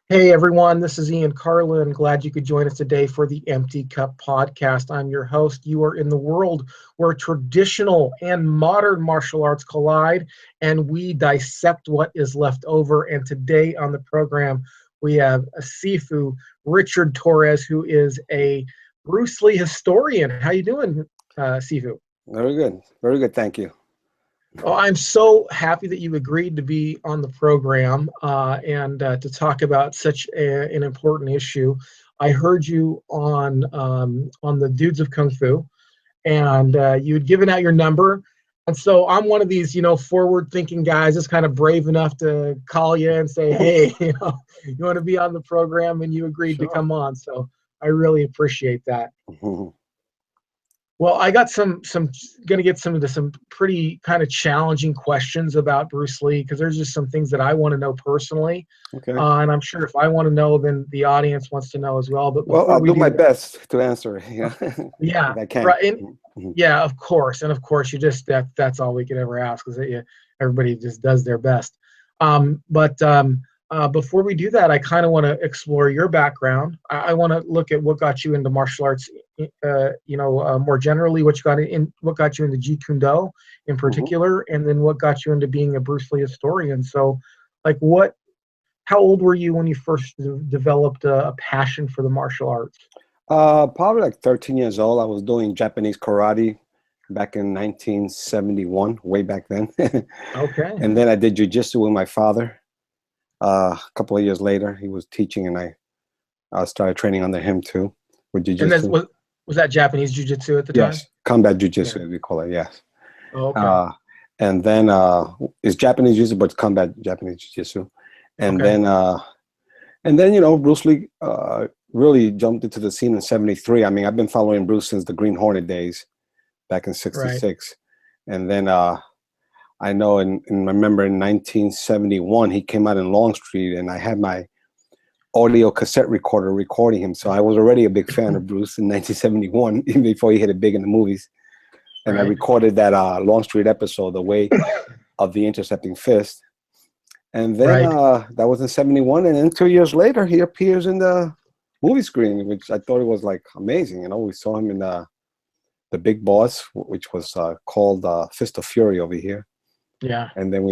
Hey everyone, this is Ian Carlin. Glad you could join us today for the Empty Cup podcast. I'm your host. You are in the world where traditional and modern martial arts collide, and we dissect what is left over. And today on the program, we have a Sifu, Richard Torres, who is a Bruce Lee historian. How you doing, Sifu? Very good. Thank you. Oh, I'm so happy that you agreed to be on the program and to talk about such an important issue. I heard you on the Dudes of Kung Fu, and you had given out your number. And so I'm one of these, forward-thinking guys, just kind of brave enough to call you and say, "Hey, you want to be on the program?" And you agreed to Sure. come on. So I really appreciate that. Mhm. Well, I got going to get into some pretty kind of challenging questions about Bruce Lee because there's just some things that I want to know personally, Okay. and I'm sure if I want to know, then the audience wants to know as well. But Well, before I'll we do do my that, best to answer. Yeah, yeah, if I can. right, yeah, of course, and of course, that's all we could ever ask is that everybody just does their best. But before we do that, I kind of want to explore your background. I want to look at what got you into martial arts, more generally, what got you into Jeet Kune Do in Mhm. particular, and then what got you into being a Bruce Lee historian. So, like, how old were you when you first developed a passion for the martial arts? Probably like 13 years old. I was doing Japanese karate back in 1971, way back then. Okay, And then I did jujitsu with my father. A couple of years later, he was teaching, and I started training under him too with and then jujitsu. was that Japanese jiu-jitsu at the time? Yes, combat Yeah. jujitsu, as we call it. Yes. Oh, okay. Uh, and then it's Japanese jiu-jitsu, but it's combat Japanese jiu-jitsu. And Okay. then Bruce Lee really jumped into the scene in '73. I mean, I've been following Bruce since the Green Hornet days back in Right. '66. And then I know remember in 1971 he came out in Long Street, and I had my audio cassette recorder recording him. So I was already a big fan of Bruce in 1971, even before he hit it big in the movies. And I Right. recorded that Long Street episode, The Way of the Intercepting Fist. And then Right. that was in '71, and then 2 years later, he appears in the movie screen, which I thought it was like amazing. We saw him in the Big Boss, which was called Fist of Fury over here, Yeah. and then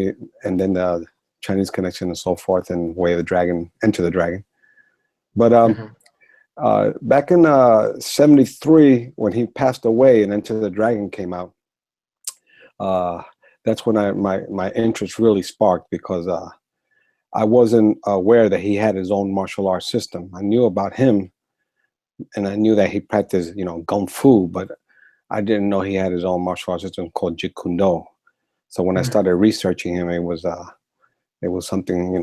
the Chinese Connection and so forth, and Way of the Dragon, Enter the Dragon. But Mhm. back in '73, when he passed away and Enter the Dragon came out, that's when my interest really sparked, because I wasn't aware that he had his own martial arts system. I knew about him, and I knew that he practiced, Kung Fu, but I didn't know he had his own martial arts system called Jeet Kune Do. So when I Mm. started researching him, it was something,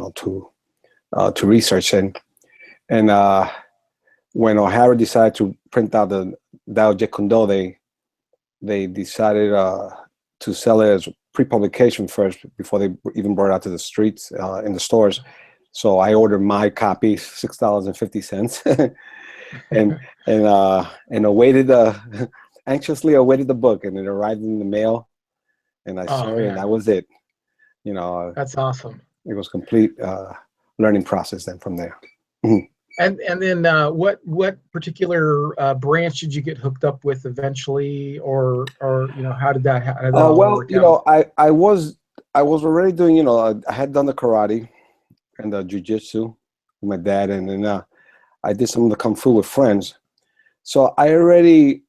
to research. And when O'Hara decided to print out the Dao Jeet Kune Do, they decided to sell it as pre-publication first before they even brought it out to the streets in the stores. So I ordered my copy, $6.50, and awaited anxiously awaited the book, and it arrived in the mail, and I Oh saw it, and man, that was it. You know, that's awesome. it was complete learning process then from there. Mhm. And then what particular branch did you get hooked up with eventually, or how did that all Well, work out? I was already doing, I had done the karate and the jujitsu with my dad, and then I did some of the kung fu with friends. So I already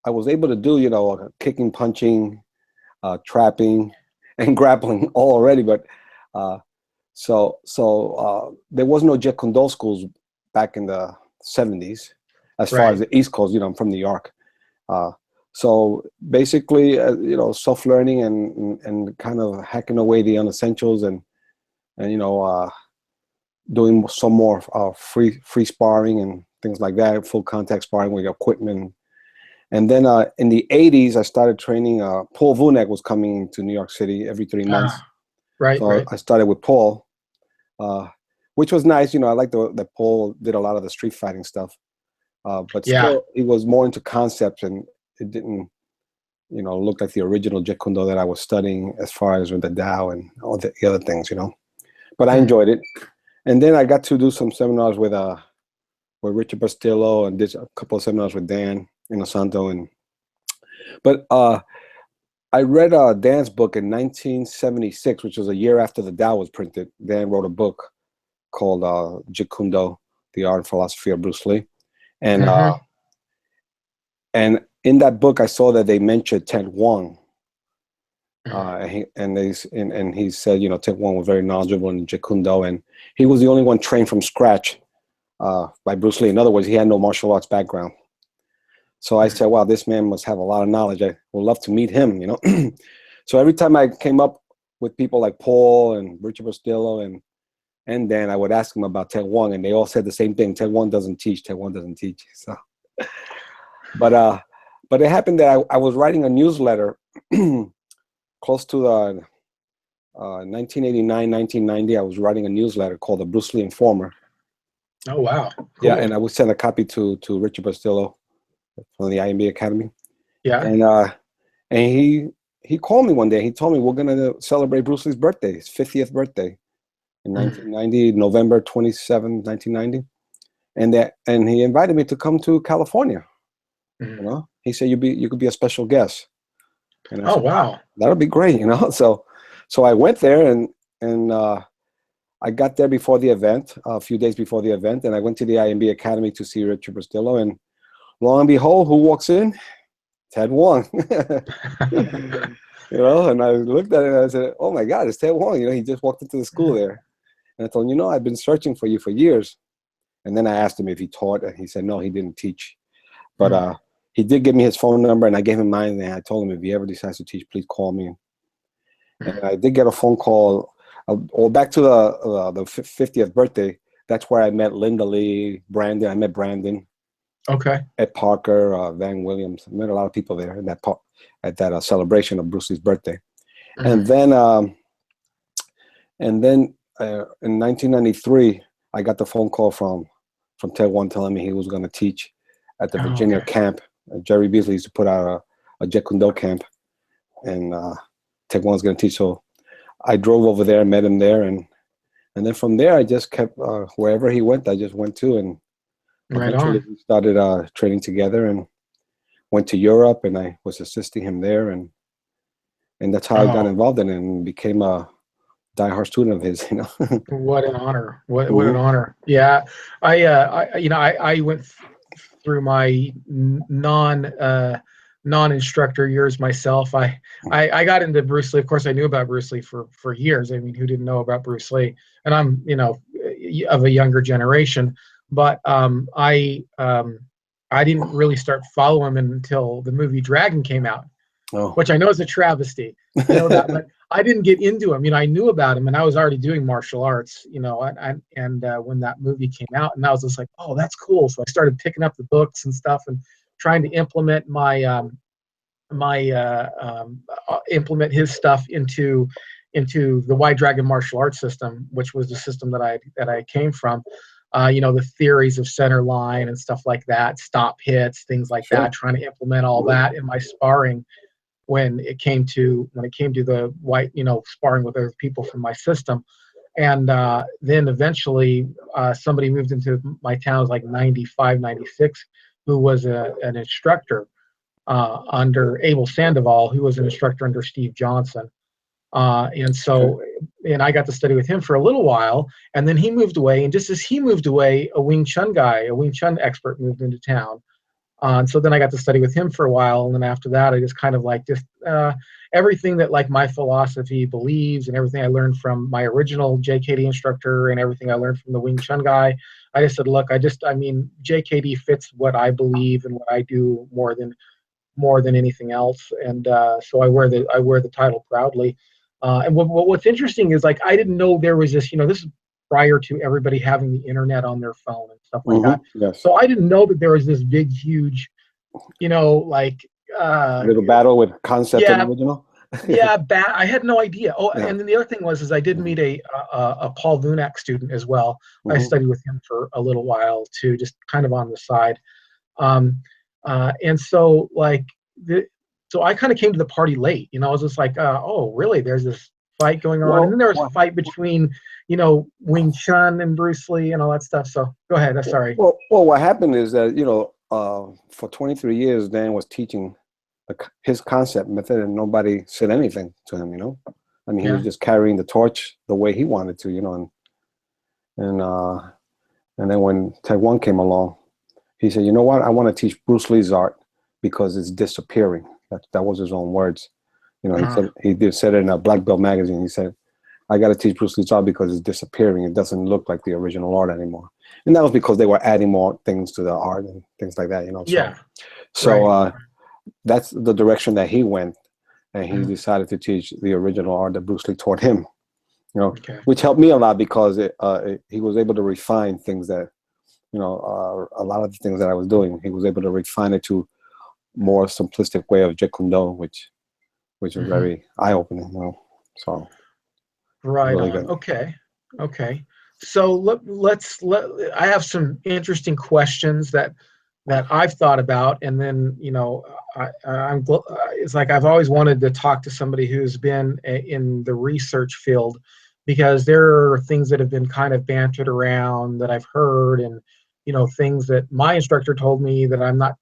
I was able to do, kicking, punching, trapping, and grappling all already. But uh, there was no Jeet Kune Do schools back in the '70s, as far as Right. the East Coast. I'm from New York. Uh, so basically, self-learning and kind of hacking away the unessentials, and doing some more free sparring and things like that, full contact sparring with equipment. And then in the '80s, I started training. Paul Vunek was coming to New York City every 3 months, Ah, right. so Right. I started with Paul, uh, which was nice. I like that Paul did a lot of the street fighting stuff, but Yeah. still, he was more into concepts, and it didn't, look like the original Jeet Kune Do that I was studying, as far as with the Tao and all the other things. But I Mhm. enjoyed it. And then I got to do some seminars with Richard Bastillo, and did a couple of seminars with Dan Inosanto. But I read Dan's book in 1976, which was a year after the Tao was printed. Dan wrote a book called Jeet, The Art and Philosophy of Bruce Lee. And and in that book, I saw that they mentioned Ted Wong. And he said, Ted Wong was very knowledgeable in Jeet, and he was the only one trained from scratch by Bruce Lee. In other words, he had no martial arts background. So I said, wow, this man must have a lot of knowledge. I would love to meet him, So every time I came up with people like Paul and Richard Bastillo and Dan, I would ask them about Ted Wong, and they all said the same thing. Ted Wong doesn't teach. Ted Wong doesn't teach. So, but it happened that I was writing a newsletter close to 1989, 1990. I was writing a newsletter called the Bruce Lee Informer. Oh, wow. Cool. Yeah, and I would send a copy to Richard Bastillo from the IMB Academy. Yeah. And he called me one day. He told me, we're going to celebrate Bruce Lee's birthday, his 50th birthday in 1990, November 27, 1990. And he invited me to come to California. He said, you could be a special guest. And I said, wow. That'll be great, So I went there, and I got there before the event, a few days before the event, and I went to the IMB Academy to see Richard Bastillo, and lo and behold, who walks in? Ted Wong. And I looked at it and I said, oh my God, it's Ted Wong. He just walked into the school there. And I told him, I've been searching for you for years. And then I asked him if he taught, and he said, no, he didn't teach. But he did give me his phone number, and I gave him mine, and I told him if he ever decides to teach, please call me. And I did get a phone call. Back to the 50th birthday, that's where I met Linda Lee, Brandon. I met Brandon. Okay. Ed Parker, Van Williams. I met a lot of people there at that celebration of Bruce Lee's birthday. And then in 1993, I got the phone call from Ted Wong telling me he was going to teach at the Virginia camp. Jerry Beasley used to put out a Jeet Kune Do camp, and Ted Wong's going to teach. So I drove over there and met him there, and then from there I just kept wherever he went, I just went to, and eventually we started training together and went to Europe, and I was assisting him there, and that's how I got involved in it and became a diehard student of his. What an honor! What an honor! Yeah, I went through my non-instructor years myself. I got into Bruce Lee. Of course, I knew about Bruce Lee for years. I mean, who didn't know about Bruce Lee? And I'm of a younger generation, but I didn't really start following him until the movie Dragon came out, which I know is a travesty. But I didn't get into him. I knew about him, and I was already doing martial arts. And when that movie came out, and I was just like, oh, that's cool. So I started picking up the books and stuff and trying to implement implement his stuff into the White Dragon martial arts system, which was the system that I came from. The theories of center line and stuff like that, stop hits, things like that, trying to implement all that in my sparring when it came to the white, sparring with other people from my system. And then eventually somebody moved into my town, it was like 95, 96, who was an instructor under Abel Sandoval, who was an instructor under Steve Johnson. And I got to study with him for a little while, and then he moved away. And just as he moved away, a Wing Chun expert moved into town. And so then I got to study with him for a while. And then after that, I just kind of everything that my philosophy believes and everything I learned from my original JKD instructor and everything I learned from the Wing Chun guy, I just said, look, JKD fits what I believe and what I do more than anything else. And so I wear the title proudly. And what's interesting is I didn't know there was this, this is prior to everybody having the internet on their phone and stuff like that. Yes. So I didn't know that there was this big, huge, little battle with concept and original. I had no idea. And then the other thing was I did meet a Paul Vunak student as well. I studied with him for a little while too, just kind of on the side. And so so I kind of came to the party late. I was just like, oh, really? There's this fight going on, and then there was a fight between, Wing Chun and Bruce Lee and all that stuff. So go ahead. I'm sorry. Well, what happened is that for 23 years, Dan was teaching his concept method, and nobody said anything to him. I mean, he was just carrying the torch the way he wanted to. And then when Ted Wong came along, he said, "You know what? I want to teach Bruce Lee's art because it's disappearing." That was his own words. He said it in a Black Belt magazine. He said, "I got to teach Bruce Lee's art because it's disappearing. It doesn't look like the original art anymore." And that was because they were adding more things to the art and things like that. So that's the direction that he went, and he decided to teach the original art that Bruce Lee taught him. Which helped me a lot because he was able to refine things that, a lot of the things that I was doing. He was able to refine it to more simplistic way of Jeet Kune Do, which was very eye-opening. So right really on. good. Okay. So I have some interesting questions that I've thought about, and then it's like I've always wanted to talk to somebody who's been in the research field, because there are things that have been kind of bantered around that I've heard, and things that my instructor told me that I'm not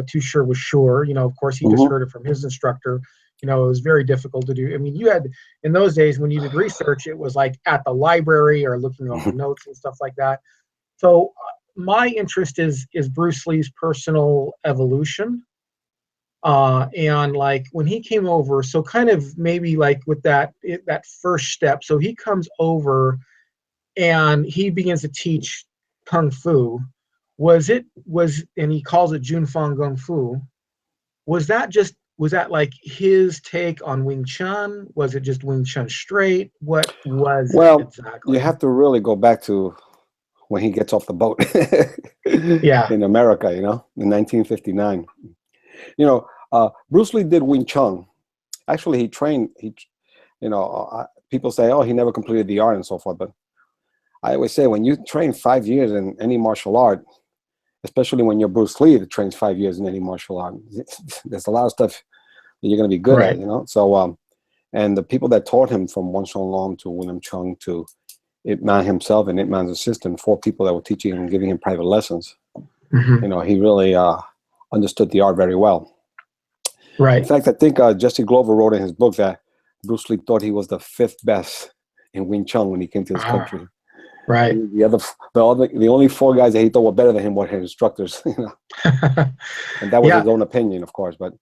too sure was sure. Of course, he just heard it from his instructor. It was very difficult to do. I mean, you had, in those days when you did research, it was like at the library or looking over notes and stuff like that. So my interest is Bruce Lee's personal evolution. And like when he came over, so kind of maybe like with that first step. So he comes over and he begins to teach Kung Fu. And he calls it Jun Fong Gung Fu. Was that like his take on Wing Chun? Was it just Wing Chun straight? What was it exactly? You have to really go back to when he gets off the boat in America, in 1959. Bruce Lee did Wing Chun. Actually, he trained, people say, oh, he never completed the art and so forth. But I always say, when you train 5 years in any martial art, especially when you're Bruce Lee that trains 5 years in any martial art, there's a lot of stuff that you're going to be good at, So, and the people that taught him, from Wang Song to William Chung to Ip Man himself and Ip Man's assistant, 4 people that were teaching him and giving him private lessons, he really understood the art very well. Right. In fact, I think Jesse Glover wrote in his book that Bruce Lee thought he was the 5th best in Wing Chun when he came to his country. Right. The only 4 guys that he thought were better than him were his instructors. And that was his own opinion, of course. But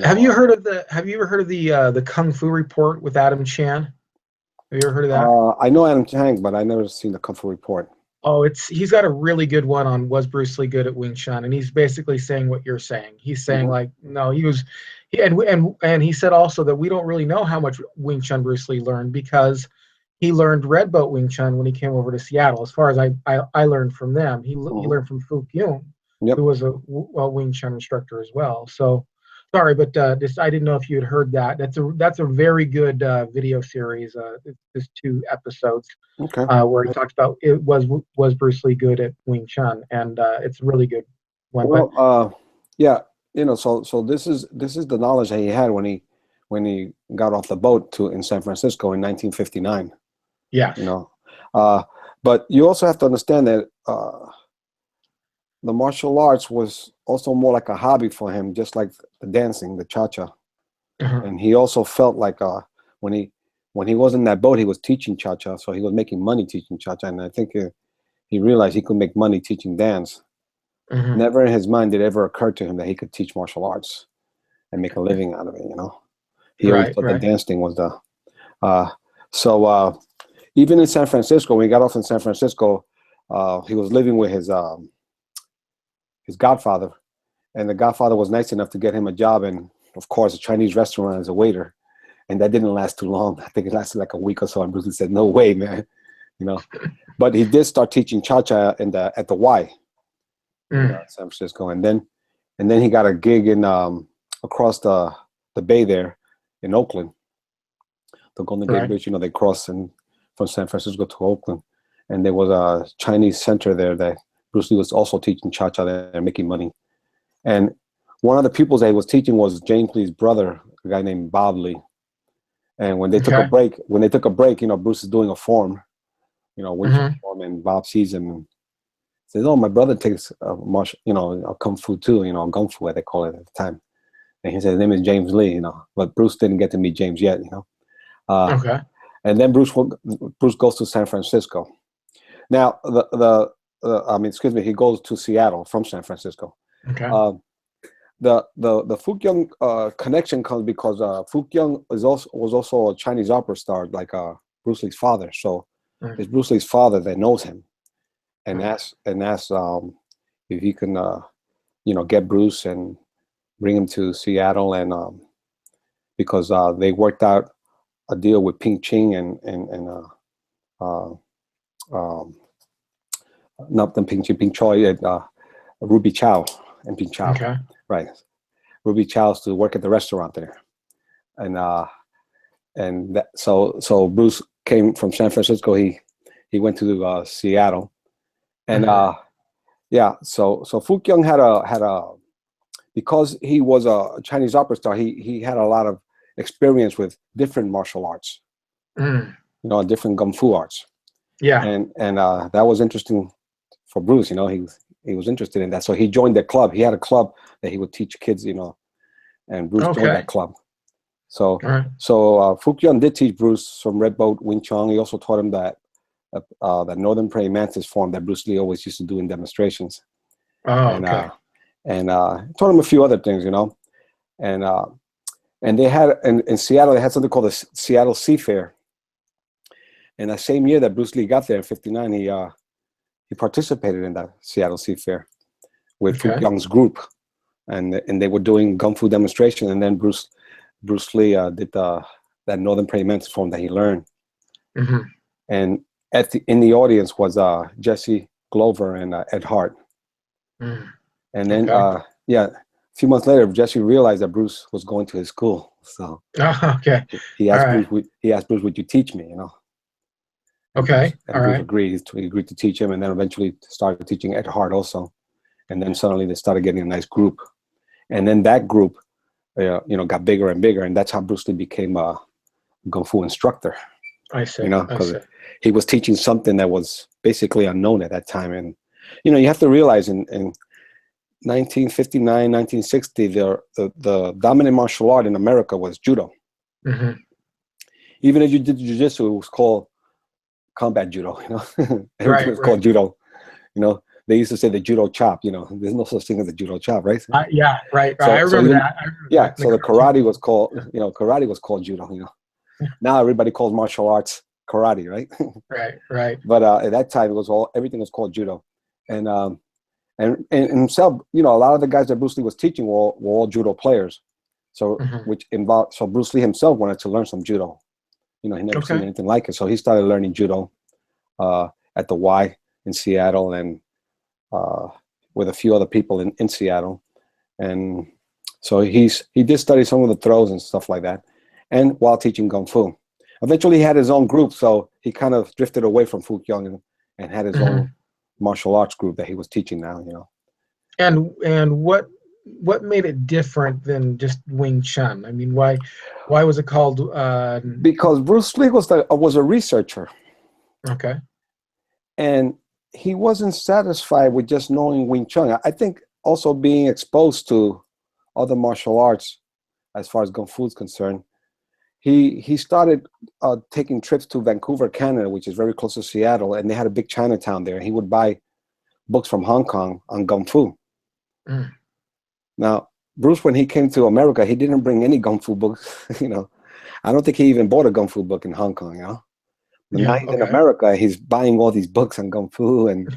have you ever heard of the Kung Fu Report with Adam Chan? Have you ever heard of that? I know Adam Chang, but I never seen the Kung Fu Report. Oh, he's got a really good one on was Bruce Lee good at Wing Chun, and he's basically saying what you're saying. He's saying like, no, and he said also that we don't really know how much Wing Chun Bruce Lee learned, because he learned Red Belt Wing Chun when he came over to Seattle. As far as I learned from them, he learned from Fu Kyung, who was a Wing Chun instructor as well. So sorry, but I didn't know if you had heard that. That's a very good video series. It's 2 episodes. Okay. Where he talks about was Bruce Lee good at Wing Chun, and it's a really good one. Well, so this is the knowledge that he had when he got off the boat in San Francisco in 1959. Yeah. But you also have to understand that the martial arts was also more like a hobby for him, just like the dancing, the cha-cha. And he also felt like when he was in that boat, he was teaching cha-cha, so he was making money teaching cha-cha. And I think he realized he could make money teaching dance. Never in his mind did it ever occur to him that he could teach martial arts and make a living out of it. He always thought the dance thing was the. So even in San Francisco, when he got off in San Francisco, he was living with his godfather, and the godfather was nice enough to get him a job in, of course, a Chinese restaurant as a waiter. And that didn't last too long. I think it lasted like a week or so. And Bruce Lee said, "No way, man," But he did start teaching cha-cha at the Y, in San Francisco, and then he got a gig in across the bay there in Oakland, the Golden Gate Bridge. They cross from San Francisco to Oakland, and there was a Chinese center there that Bruce Lee was also teaching cha-cha there and making money. And one of the pupils that he was teaching was James Lee's brother, a guy named Bob Lee. And when they took a Okay. break, you know, Bruce is doing a form, you know, Wing Chun Mm-hmm. form, and Bob sees him and says, "Oh, my brother takes you know, a kung fu too, you know, gung fu, as they call it at the time." And he said, "His name is James Lee," you know, but Bruce didn't get to meet James yet, you know. Uh, Okay. and then Bruce goes to San Francisco. Now, I mean, excuse me, he goes to Seattle from San Francisco. Okay. Uh, the Fukyung connection comes because Fukyung was also a Chinese opera star, like Bruce Lee's father. So Mm-hmm. it's Bruce Lee's father that knows him and Mm-hmm. asks if he can you know, get Bruce and bring him to Seattle, and because they worked out a deal with Ping Ching and uh, um, not the Ping Ching, Ping Choi, and Ruby Chow and Ping Chow, Okay. right? Ruby Chow's to work at the restaurant there, and so Bruce came from San Francisco. He went to Seattle, and Mm-hmm. yeah. So Fu Kyung had a because he was a Chinese opera star. He had a lot of experience with different martial arts, Mm. you know, different kung fu arts, Yeah. and that was interesting for Bruce. You know, he was interested in that, so he joined the club. He had a club that he would teach kids, you know, and Bruce joined Okay. that club. So All right. Fu Kyung did teach Bruce some Red Boat Wing Chun. He also taught him that Northern Praying Mantis form that Bruce Lee always used to do in demonstrations, Oh, and okay. taught him a few other things, you know, and they had in Seattle they had something called the Seattle Sea Fair, and that same year that Bruce Lee got there in '59, he participated in that Seattle Sea Fair with Fu Okay. Kyung's group, and they were doing kung fu demonstration, and then Bruce Lee did that Northern Praying Mantis form that he learned. Mm-hmm. And in the audience was Jesse Glover and Ed Hart. Mm. And then Okay. yeah, a few months later, Jesse realized that Bruce was going to his school, so Oh, okay. he All asked right. Bruce, "Would you teach me?" You know, Okay. All and Bruce right. agreed. He agreed to teach him, and then eventually started teaching Ed Hart also. And then suddenly they started getting a nice group, and then that group, you know, got bigger and bigger, and that's how Bruce Lee became a kung fu instructor. I You see. know, I because see. he was teaching something that was basically unknown at that time. And you know, you have to realize in 1959, 1960, the dominant martial art in America was judo. Mm-hmm. Even if you did jiu-jitsu, it was called combat judo. You know, everything Right. was Right. called judo. You know, they used to say the judo chop. You know, there's no such thing as a judo chop, right? Yeah. Right. Right. I So remember even that. I remember yeah, that in the so the cartoon. karate was called, you know, karate was called judo. You know, now everybody calls martial arts karate, right? Right. Right. But at that time, it was everything was called judo, and and himself, you know, a lot of the guys that Bruce Lee was teaching were all judo players. So Mm-hmm. which involved so Bruce Lee himself wanted to learn some judo. You know, he never seen Okay. anything like it, so he started learning judo at the Y in Seattle, and with a few other people in Seattle, and so he did study some of the throws and stuff like that, and while teaching kung fu. Eventually, he had his own group, so he kind of drifted away from Fu Kyung and had his own Mm-hmm. martial arts group that he was teaching now. You know. And what made it different than just Wing Chun? I mean, why was it called? Because Bruce Lee was a researcher, Okay. and he wasn't satisfied with just knowing Wing Chun. I think also being exposed to other martial arts, as far as Kung Fu is concerned, he started taking trips to Vancouver, Canada, which is very close to Seattle, and they had a big Chinatown there. He would buy books from Hong Kong on Kung Fu. Mm. Now, Bruce, when he came to America, he didn't bring any Kung Fu books. You know, I don't think he even bought a Kung Fu book in Hong Kong. You know. But now Yeah. he's in Okay. America. He's buying all these books on kung fu and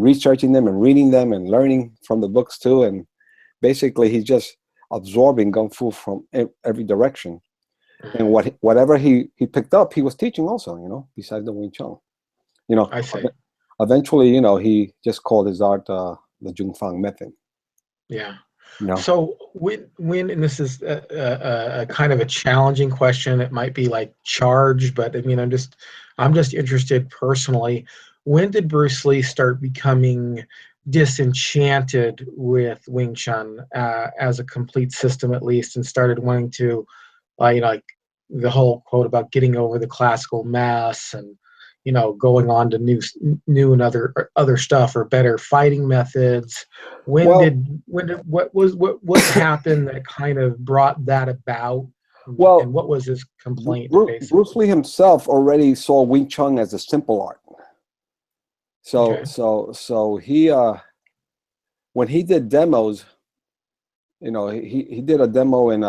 researching them and reading them and learning from the books too. And basically, he's just absorbing kung fu from every direction. And Mhm. whatever he picked up, he was teaching also. You know, besides the Wing Chun. You know, I see. eventually, you know, he just called his art the Jung Fang method. Yeah. You know. So and this is a kind of a challenging question. It might be like charged, but I mean, I'm just interested personally. When did Bruce Lee start becoming disenchanted with Wing Chun as a complete system, at least, and started wanting to, like the whole quote about getting over the classical mess and, going on to new and other stuff or better fighting methods. Well, What happened that kind of brought that about? And well, what was his complaint, basically? Bruce Lee himself already saw Wing Chun as a simple art. Okay. So he when he did demos, he did a demo in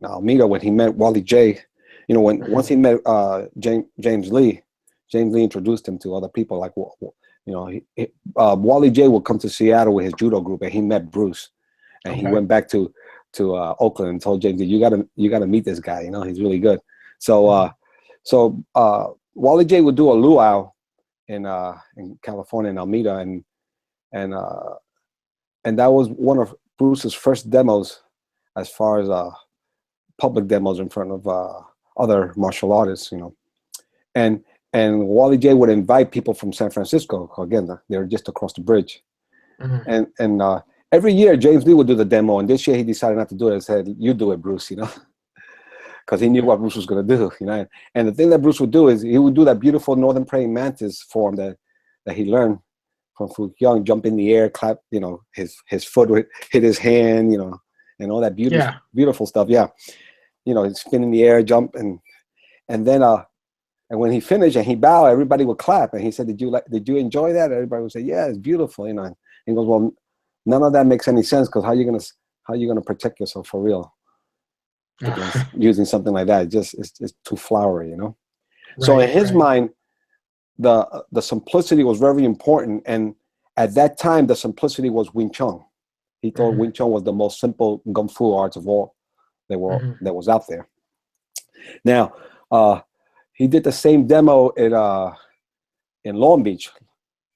Almeida when he met Wally J. Once he met James Lee introduced him to other people. Like, Wally J would come to Seattle with his judo group, and he met Bruce, and he went back to Oakland and told James, you gotta meet this guy. He's really good. So Wally J would do a luau in California, in Almeida, and that was one of Bruce's first demos, as far as public demos in front of other martial artists, and Wally J would invite people from San Francisco. Again, they're just across the bridge, and every year James Lee would do the demo, and this year he decided not to do it and said, "You do it, Bruce," because he knew what Bruce was going to do, And the thing that Bruce would do is he would do that beautiful Northern Praying Mantis form that he learned from Fu Young, jump in the air, clap, his foot would hit his hand, and all that beautiful stuff. Yeah. Spin in the air, jump, and then and when he finished and he bowed, everybody would clap. And he said, did you enjoy that? Everybody would say, yeah, it's beautiful, And he goes, well, none of that makes any sense, because how are you gonna protect yourself for real against using something like that? It's too flowery, Right, so in his mind, the simplicity was very important, and at that time the simplicity was Wing Chun. He thought Wing Chun was the most simple kung fu arts of all that was out there. Now, he did the same demo in Long Beach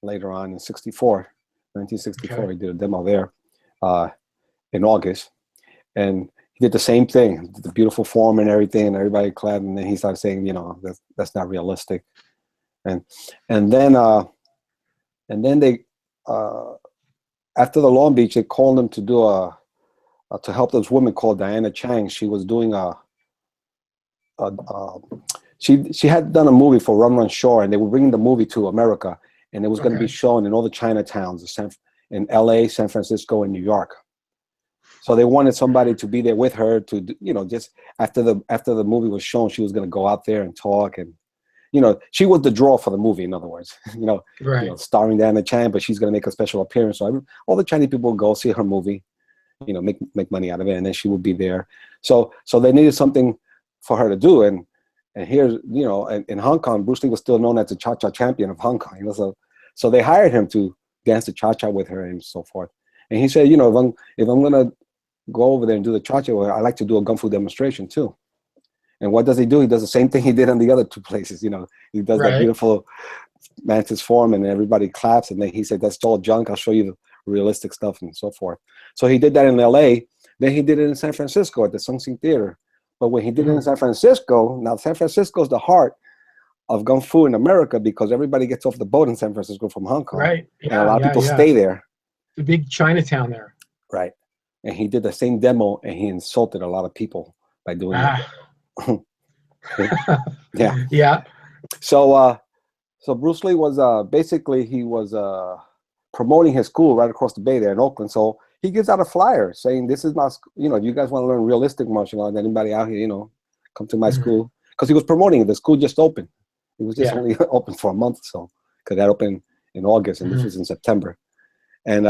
later on in 1964. He did a demo there in August, and he did the same thing, the beautiful form and everything, and everybody clapped. And then he started saying, that's not realistic. And then they after the Long Beach, they called him to do to help this woman called Diana Chang. She was doing she had done a movie for Run Run Shore, and they were bringing the movie to America, and it was going to be shown in all the Chinatowns, in LA, San Francisco, and New York. So they wanted somebody to be there with her to, just after the movie was shown, she was going to go out there and talk, and she was the draw for the movie. In other words, starring Diana Chang, but she's going to make a special appearance. So all the Chinese people would go see her movie, make money out of it, and then she would be there. So they needed something for her to do, and here's, in Hong Kong, Bruce Lee was still known as the Cha-Cha champion of Hong Kong. So they hired him to dance the Cha-Cha with her and so forth. And he said, if I'm gonna go over there and do the Cha-Cha, I like to do a Kung Fu demonstration too. And what does he do? He does the same thing he did in the other two places. He does that beautiful mantis form, and everybody claps. And then he said, that's all junk. I'll show you the realistic stuff and so forth. So he did that in LA. Then he did it in San Francisco at the Sung Sing Theater. But when he did it in San Francisco, now San Francisco is the heart of Kung Fu in America, because everybody gets off the boat in San Francisco from Hong Kong. Right. Yeah, and a lot of people stay there. The big Chinatown there. Right. And he did the same demo, and he insulted a lot of people by doing that. Yeah. So Bruce Lee was basically, he was promoting his school right across the bay there in Oakland. So he gives out a flyer saying, this is my, you guys want to learn realistic martial arts, anybody out here, come to my school. Because he was promoting it. The school just opened. It was just only open for a month or so, because that opened in August, and this was in September. And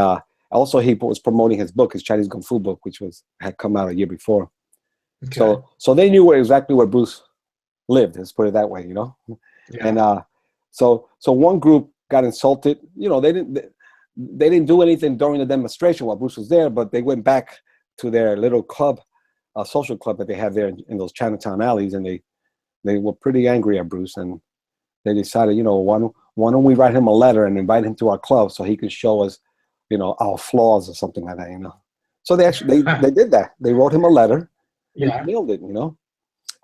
also he was promoting his book, his Chinese Kung Fu book, which had come out a year before. Okay. So they knew exactly where Bruce lived, let's put it that way, Yeah. And so one group got insulted. They didn't do anything during the demonstration while Bruce was there, but they went back to their little club, social club that they had there in those Chinatown alleys, and they were pretty angry at Bruce, and they decided, why don't we write him a letter and invite him to our club so he could show us, our flaws or something like that, So they actually they did that. They wrote him a letter. And mailed it.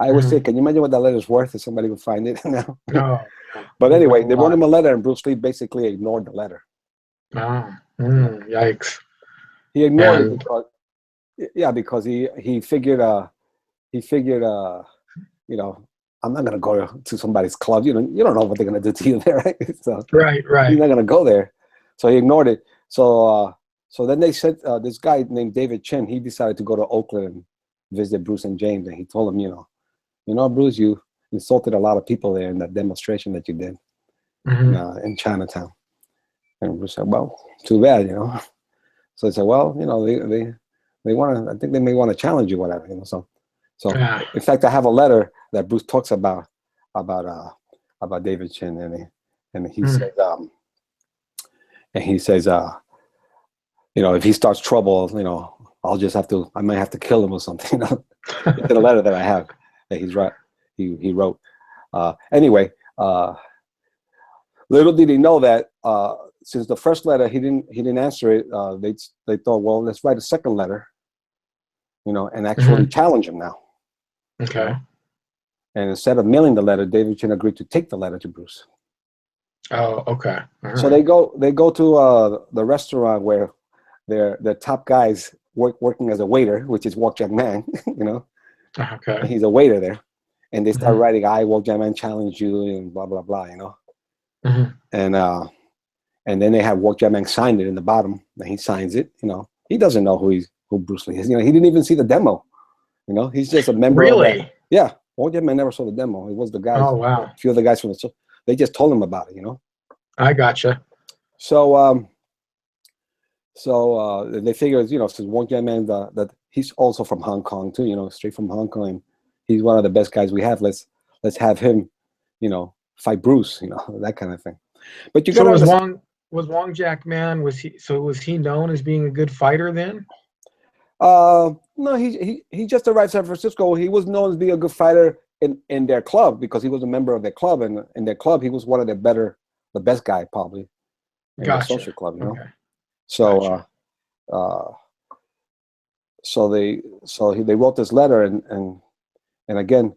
I always say, can you imagine what that letter's worth if somebody would find it now? No. But anyway, they wrote him a letter, and Bruce Lee basically ignored the letter. Yikes. He ignored it because he figured he figured, you know, I'm not gonna go to somebody's club. You don't know what they're gonna do to you there, right? So Right, he's right. not gonna go there. So he ignored it. So then they said this guy named David Chen. He decided to go to Oakland and visit Bruce and James, and he told him, Bruce, you insulted a lot of people there in that demonstration that you did Hmm. in Chinatown. And Bruce said, well, too bad, So he said, well, they want to. I think they may want to challenge you, whatever, So Yeah. in fact, I have a letter that Bruce talks about David Chen, and he Mm. says, if he starts trouble, I might have to kill him or something. It's in a letter that I have that he wrote. Anyway, little did he know that since the first letter he didn't answer it, they thought, well, let's write a second letter, and actually challenge him now. Okay. And instead of mailing the letter, David Chen agreed to take the letter to Bruce. Oh, okay. All So right. they go to the restaurant where their top guys working as a waiter, which is Walk Jack Man, Okay. he's a waiter there, and they start Hmm. writing, "I Walk Jack Man challenge you," and blah blah blah, Hmm. and then they have Walk Jack Man sign it in the bottom, and he signs it. He doesn't know who Bruce Lee is. He didn't even see the demo. He's just a member of that. Really? Yeah, Walk Jack Man never saw the demo. It was the guys, Oh, a wow. few of the guys from the show. They just told him about it. I gotcha. So they figured, since Wong Jae Man, that he's also from Hong Kong too, straight from Hong Kong, and he's one of the best guys we have. Let's have him, fight Bruce, that kind of thing. But you So gotta understand. Was Wong Jack Man, was he known as being a good fighter then? No, he just arrived in San Francisco. He was known as being a good fighter in their club because he was a member of their club, and in their club he was one of the best guy probably in their Gotcha. social club, Okay. So. Gotcha. So they wrote this letter, and again,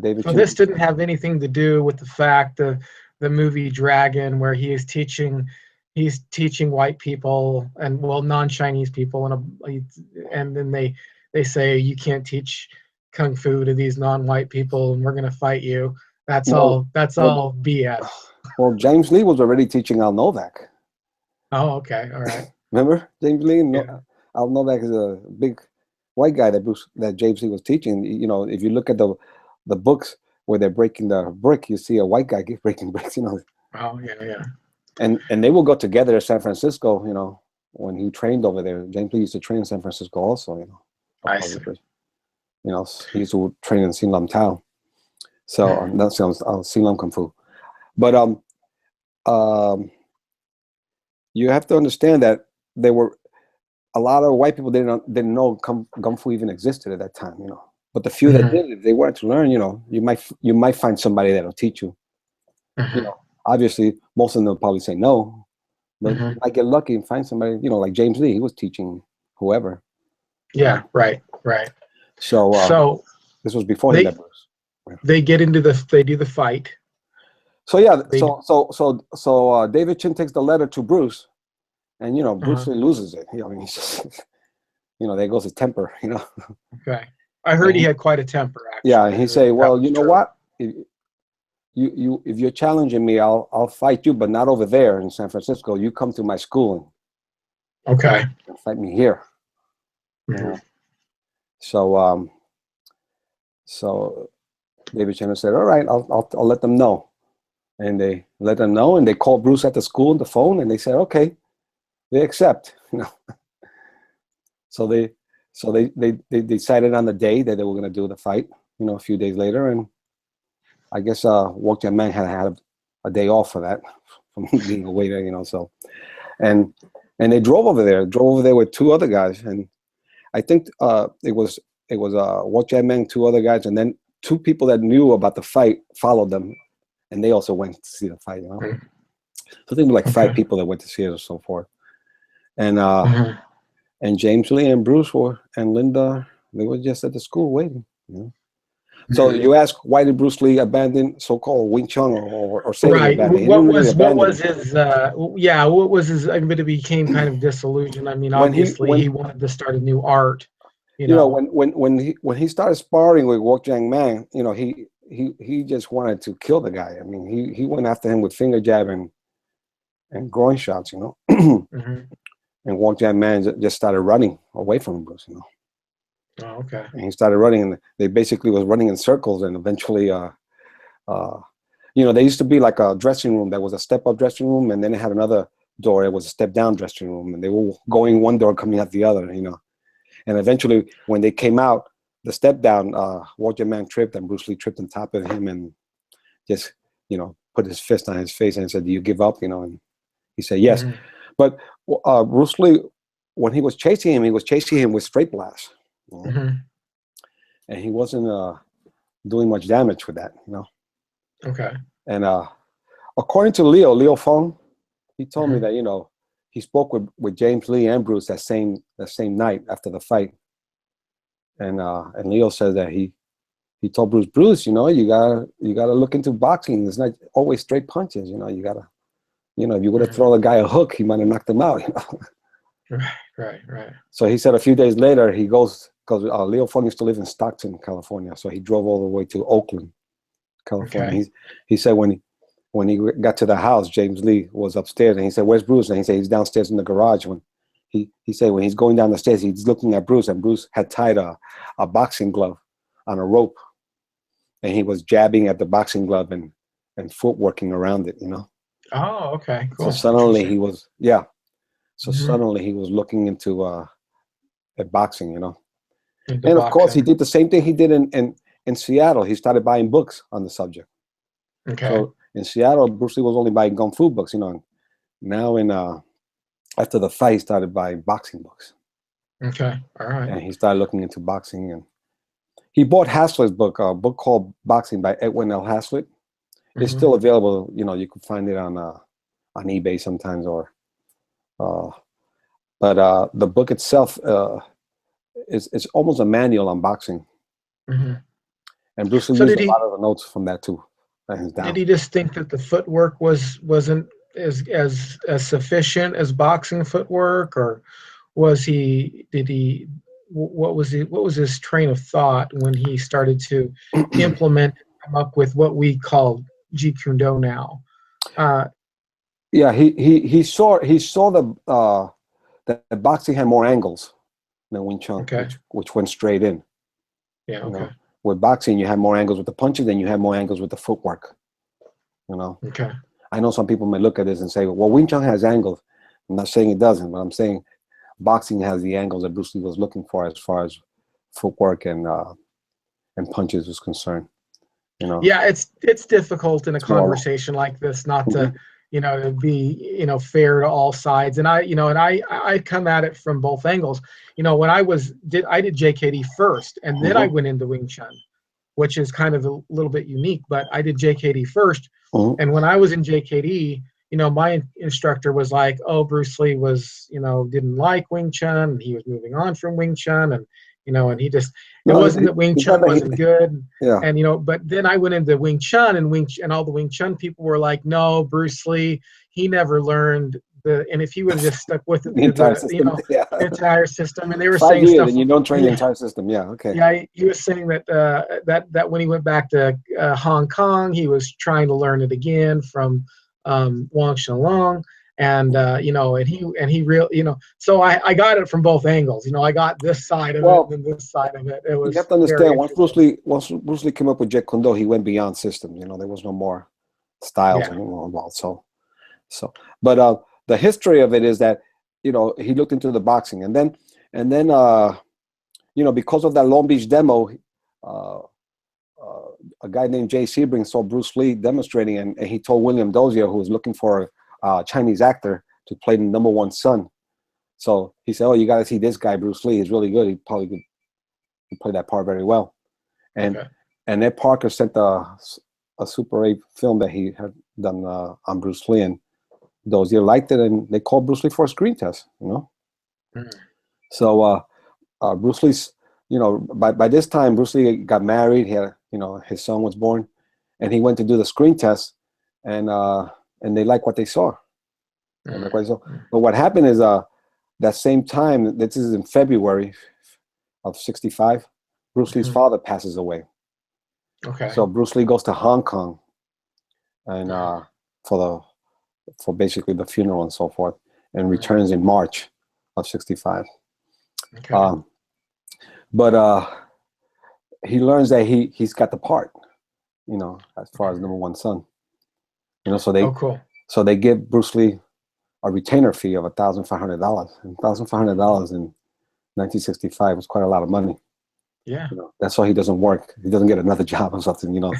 David So Chen. this didn't have anything to do with the fact of the movie Dragon, where he's teaching white people and non-Chinese people, and then they say you can't teach kung fu to these non-white people, and we're gonna fight you. That's Well, all. That's well, all BS. well, James Lee was already teaching Al Novak. Oh, okay, all right. Remember James Lee? Yeah. Al Novak is a big white guy that James Lee was teaching. If you look at the books where they're breaking the brick, you see a white guy breaking bricks. Oh, yeah, yeah. And they will go together to San Francisco. When he trained over there, James Lee used to train in San Francisco also. I see. He used to train in Sin Lam Tao. So that sounds Sin Lam Kung Fu. But you have to understand that there were a lot of white people didn't know kung fu even existed at that time. But the few that did, if they wanted to learn, you might find somebody that'll teach you. Obviously, most of them will probably say no, but you might get lucky and find somebody. Like James Lee, he was teaching whoever. Yeah, right. So this was before he met Bruce. They get into they do the fight. So yeah, so David Chen takes the letter to Bruce, and Bruce Lee loses it. He's just, there goes his temper. Okay, I heard he had quite a temper. Actually, yeah, and he say, well, you know what? If you're challenging me, I'll fight you, but not over there in San Francisco. You come to my school and fight me here. So David Chen said, all right, I'll let them know. And they let them know, and they called Bruce at the school on the phone, and they said, okay, they accept. So they decided on the day that they were going to do the fight. A few days later, and I guess Walk Jack Man had a day off for that, from being a waiter. So, and they drove over there with two other guys, and I think it was Walk Jack Man, two other guys, and then two people that knew about the fight followed them. And they also went to see the fight, So I think like 5 people that went to see it, or so forth. And and James Lee and Bruce and Linda, they were just at the school waiting. So you ask, why did Bruce Lee abandon so-called Wing Chun or say right? abandon? What was his? What was his? I mean, it became kind of disillusioned. I mean, obviously he wanted to start a new art. you You know, know. when he started sparring with Wok Jang Man, you know, he just wanted to kill the guy. I mean, he went after him with finger jab and groin shots, you know. Hmm. And Wok Jang Man just started running away from Bruce, you know. Oh, okay. And he started running, and they basically was running in circles, and eventually, uh, you know, there used to be like a dressing room that was a step-up dressing room, and then it had another door. It was a step-down dressing room, and they were going one door, coming out the other, you know. And eventually, when they came out, the step down, Walter Man tripped, and Bruce Lee tripped on top of him, and just, you know, put his fist on his face and said, "Do you give up?" You know, and he said yes. Hmm. But Bruce Lee, when he was chasing him, he was chasing him with straight blasts, you know? Hmm. And he wasn't doing much damage with that, you know. Okay. And according to Leo Fong, he told me Hmm. that, you know, he spoke with James Lee and Bruce that same night after the fight, and Leo says that he told Bruce, you know, you gotta look into boxing. It's not always straight punches. You know, you gotta, you know, if you would have Hmm. thrown a guy a hook, he might have knocked him out. You know? Right. Right. Right. So he said a few days later he goes, because Leo Fong used to live in Stockton, California, so he drove all the way to Oakland, California. Okay. He said when he got to the house, James Lee was upstairs, and he said, "Where's Bruce?" And he said he's downstairs in the garage. When he said when he's going down the stairs, he's looking at Bruce, and Bruce had tied a boxing glove on a rope, and he was jabbing at the boxing glove and footworking around it, you know. Oh, okay. So Cool. suddenly Interesting. he was, yeah. So Hmm. suddenly he was looking into at boxing, you know. Into And of course, he boxing. did the same thing he did in Seattle. He started buying books on the subject. Okay. So in Seattle, Bruce Lee was only buying kung fu books, you know. Now after the fight, he started buying boxing books, Okay. All right. and he started looking into boxing. And he bought Haslett's book, a book called Boxing by Edwin L. Haslett. It's Hmm. still available. You know, you can find it on eBay sometimes, or uh, but the book itself is almost a manual on boxing. Hmm. And Bruce Lee So used did a lot he of the notes from that too, hands did down. he just think that the footwork wasn't as sufficient as boxing footwork, or was he did he what was his train of thought when he started to implement come up with what we call Jeet Kune Do now? Uh, Yeah, he saw that boxing had more angles than Wing Chun, okay. which went straight in. Yeah. You Okay. know, with boxing you have more angles with the punches, and you have more angles with the footwork. You know, Okay. I know some people may look at this and say, "Well, Wing Chun has angles." I'm not saying it doesn't, but I'm saying boxing has the angles that Bruce Lee was looking for as far as footwork and punches was concerned. You know, Yeah, it's difficult in a it's more. conversation like this not to, Mhm, to be, fair to all sides. And I come at it from both angles. When I did JKD first, and then I mhm, went into Wing Chun, which is kind of a little bit unique, but I did JKD first. mhm. And when I was in JKD, my instructor was like, "Oh, Bruce Lee was, didn't like Wing Chun, and he was moving on from Wing Chun, and he just, it No, wasn't that Wing he Chun thought that wasn't good." yeah. And but then I went into Wing Chun, and all the Wing Chun people were like, "No, Bruce Lee, he never learned and if he would have just stuck with it The through entire the, system. Yeah, entire system." And they were saying 5 years, stuff. and you don't train the Yeah, entire system. Yeah, okay. yeah, he was saying that that when he went back to Hong Kong, he was trying to learn it again from Wang Shenlong, and and he real, So I got it from both angles. I got this side of it Well, and then this side of it. It you have was to very understand interesting. Once Bruce Lee came up with Jeet Kune Do, he went beyond systems. You know, there was no more styles Yeah. anymore involved. So, but the history of it is that, you know, he looked into the boxing, and then you know, because of that Long Beach demo, uh, a guy named Jay Sebring saw Bruce Lee demonstrating, and he told William Dozier, who was looking for a Chinese actor to play the number one son. So he said, "Oh, you got to see this guy, Bruce Lee. He's really good. He probably could play that part very well." And Okay. and Ed Parker sent a Super 8 film that he had done on Bruce Lee, and Dozier liked it, and they called Bruce Lee for a screen test. You know, Mhm. so Bruce Lee's, you know, by this time Bruce Lee got married. He had, you know, his son was born, and he went to do the screen test, and they liked what they saw. They liked what they saw. Mhm. But what happened is that same time, this is in February, of 65, Bruce Lee's father passes away. Okay. So Bruce Lee goes to Hong Kong and for basically the funeral and so forth, and returns in March of 65. Okay. But he learns that he's got the part, you know, as far as number one son. You know, Cool. so they give Bruce Lee a retainer fee of $1,500. And $1,500 in 1965 was quite a lot of money. Yeah. You know, that's why he doesn't work. He doesn't get another job or something. You know,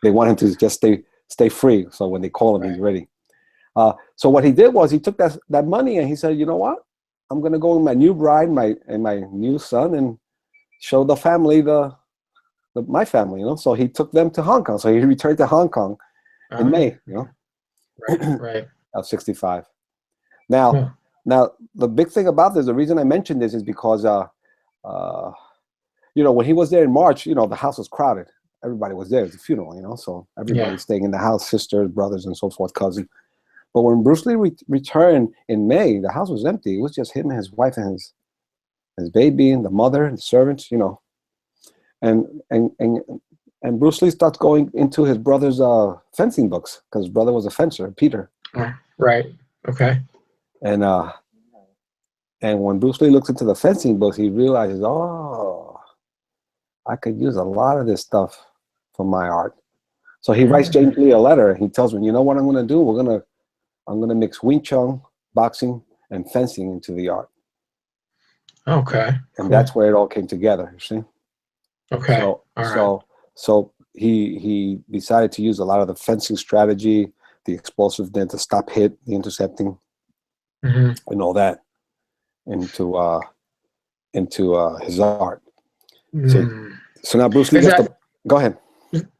they want him to just stay free. So when they call him, he's ready. So what he did was he took that money and he said, you know what? I'm gonna go with my new bride, and my new son, and show the family my family. You know, so he took them to Hong Kong. So he returned to Hong Kong in May. You know, right. of 65. Now the big thing about this, the reason I mentioned this is because you know, when he was there in March, you know, the house was crowded. Everybody was there. It was a funeral, you know, so everybody's staying in the house, sisters, brothers, and so forth, cousins. But when Bruce Lee returned in May, the house was empty. It was just him and his wife and his baby and the mother and the servants, you know. And Bruce Lee starts going into his brother's fencing books because his brother was a fencer, Peter. Right. Okay. And when Bruce Lee looks into the fencing books, he realizes, oh, I could use a lot of this stuff for my art. So he writes James Lee a letter and he tells me, you know what I'm going to do? I'm going to mix Wing Chun, boxing, and fencing into the art. Okay. And that's where it all came together, you see? Okay. So he decided to use a lot of the fencing strategy, the explosiveness, the stop hit, the intercepting, and all that into his art. So now Bruce Lee go ahead.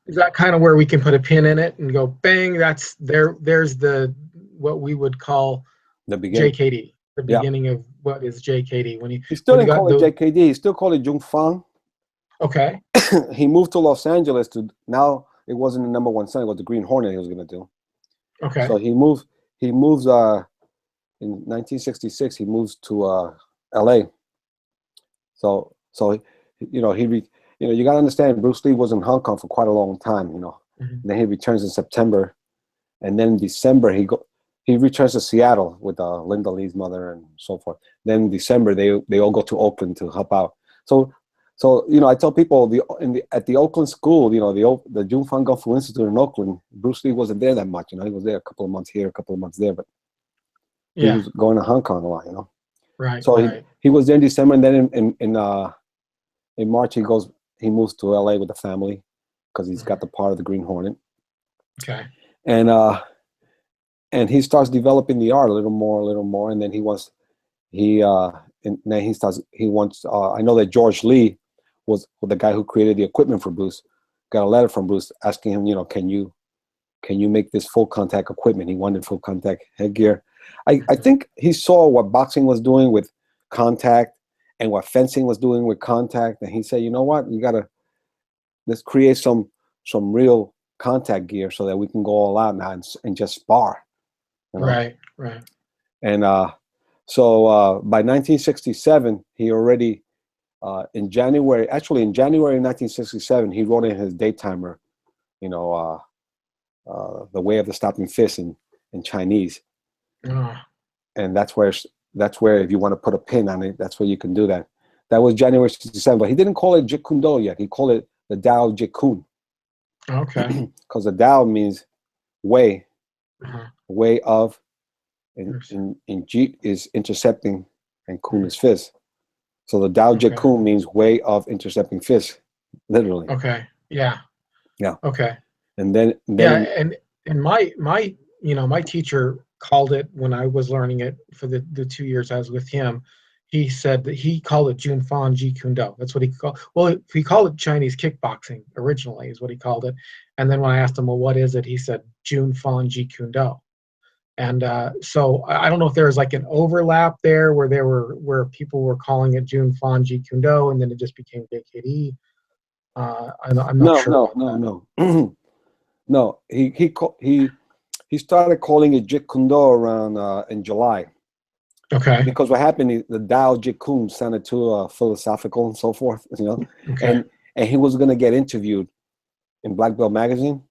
Is that kind of where we can put a pin in it and go bang? There's what we would call the beginning. JKD, the beginning of what is JKD. He still didn't call it JKD. He still called it Jung Fang. Okay. He moved to Los Angeles now it wasn't the number one son, it was the Green Hornet he was going to do. Okay. So he moves in 1966 he moves to LA. So you know, you got to understand Bruce Lee was in Hong Kong for quite a long time, you know. Then he returns in September, and then in December he returns to Seattle with Linda Lee's mother and so forth. Then in December they all go to Oakland to help out. So you know, I tell people at the Oakland school, you know, the Jun Fan Kung Fu Institute in Oakland, Bruce Lee wasn't there that much. You know, he was there a couple of months here, a couple of months there, but he was going to Hong Kong a lot. You know, right. So he was there in December, and then in March he moves to LA with the family because he's got the part of the Green Hornet. Okay. And he starts developing the art a little more, and then he wants. I know that George Lee was the guy who created the equipment for Bruce. Got a letter from Bruce asking him, you know, can you make this full contact equipment? He wanted full contact headgear. I think he saw what boxing was doing with contact and what fencing was doing with contact, and he said, you know what, let's create some real contact gear so that we can go all out now and just spar. You know? Right. And so by 1967, he already in January 1967, he wrote in his daytimer, you know, The Way of the Stopping Fist in Chinese. And that's where if you want to put a pin on it, that's where you can do that. That was January 67, but he didn't call it Jeet Kune Do yet. He called it the Dao Jeet Kune. Okay. Because the Dao means way, way of, and Jeet is intercepting, and Kune is fist. So the Dao Jeet Kune means way of intercepting fist, literally. Okay. Yeah. Okay. And then and my teacher called it when I was learning it for the 2 years I was with him. He said that he called it Jun Fan Jeet Kune Do. That's what he called. Well, he called it Chinese kickboxing originally, is what he called it. And then when I asked him, well, what is it? He said Jun Fan Jeet Kune Do. And so I don't know if there was like an overlap there where people were calling it Jun Fan Jeet Kune Do, and then it just became JKD. I'm not sure. No. He started calling it Jeet Kune Do around in July. Okay. Because what happened is the Tao Jeet Kune sounded too philosophical and so forth, you know, Okay. and he was going to get interviewed in Black Belt magazine.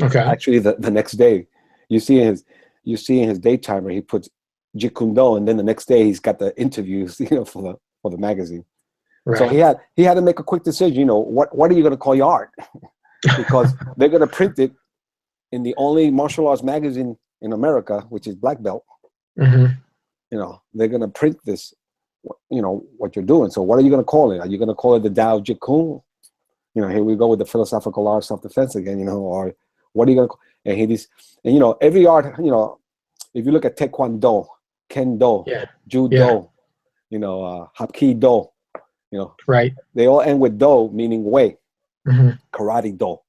Okay. Actually, the next day, you see in his daytimer he puts Jeet Kune Do, and then the next day he's got the interviews, you know, for the magazine. So Right. he had to make a quick decision. You know, what are you going to call your art? Because they're going to print it in the only martial arts magazine in America, which is Black Belt. Mm-hmm. You know, they're going to print this, you know, what you're doing. So what are you going to call it? Are you going to call it the Tao Jeet Kune? You know, here we go with the philosophical art self-defense again, you know, or what are you going to call? And and you know, every art, you know, if you look at Taekwondo, Kendo, Yeah. Yeah. Judo, you know, Hapkido, you know, Right. they all end with Do, meaning way, Mm-hmm. karate Do.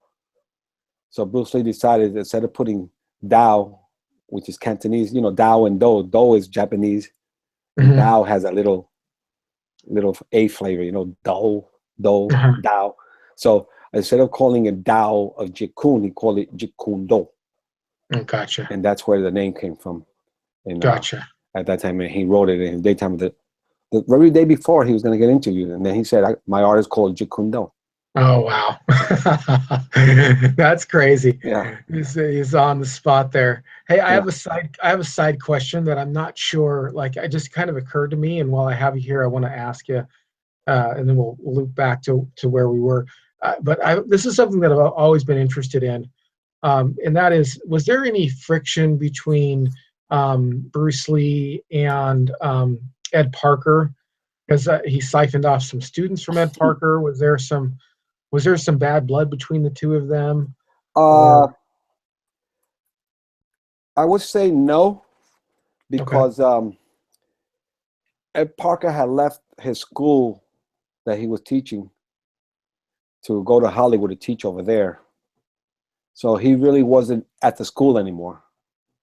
So Bruce Lee decided, instead of putting Dao, which is Cantonese, you know, Dao and Do is Japanese, and Mm-hmm. Dao has a little A flavor, you know, Do, Uh-huh. Dao. So instead of calling it Dao of Jeet Kune, he called it Jeet Kune Do, Mm, gotcha. and that's where the name came from. And Gotcha. at that time, and he wrote it in his daytime. The very day before he was going to get interviewed, and then he said, "My art is called Jeet Kune Do." Oh wow. That's crazy. Yeah. He's on the spot there. Hey, Yeah. I have a side question that I'm not sure, like it just kind of occurred to me, and while I have you here, I want to ask you, and then we'll loop back to where we were. This is something that I've always been interested in, and that is, was there any friction between Bruce Lee and Ed Parker? Because he siphoned off some students from Ed Parker. Was there some bad blood between the two of them, Uh, or I would say no, okay, because Ed Parker had left his school that he was teaching to go to Hollywood to teach over there. So he really wasn't at the school anymore.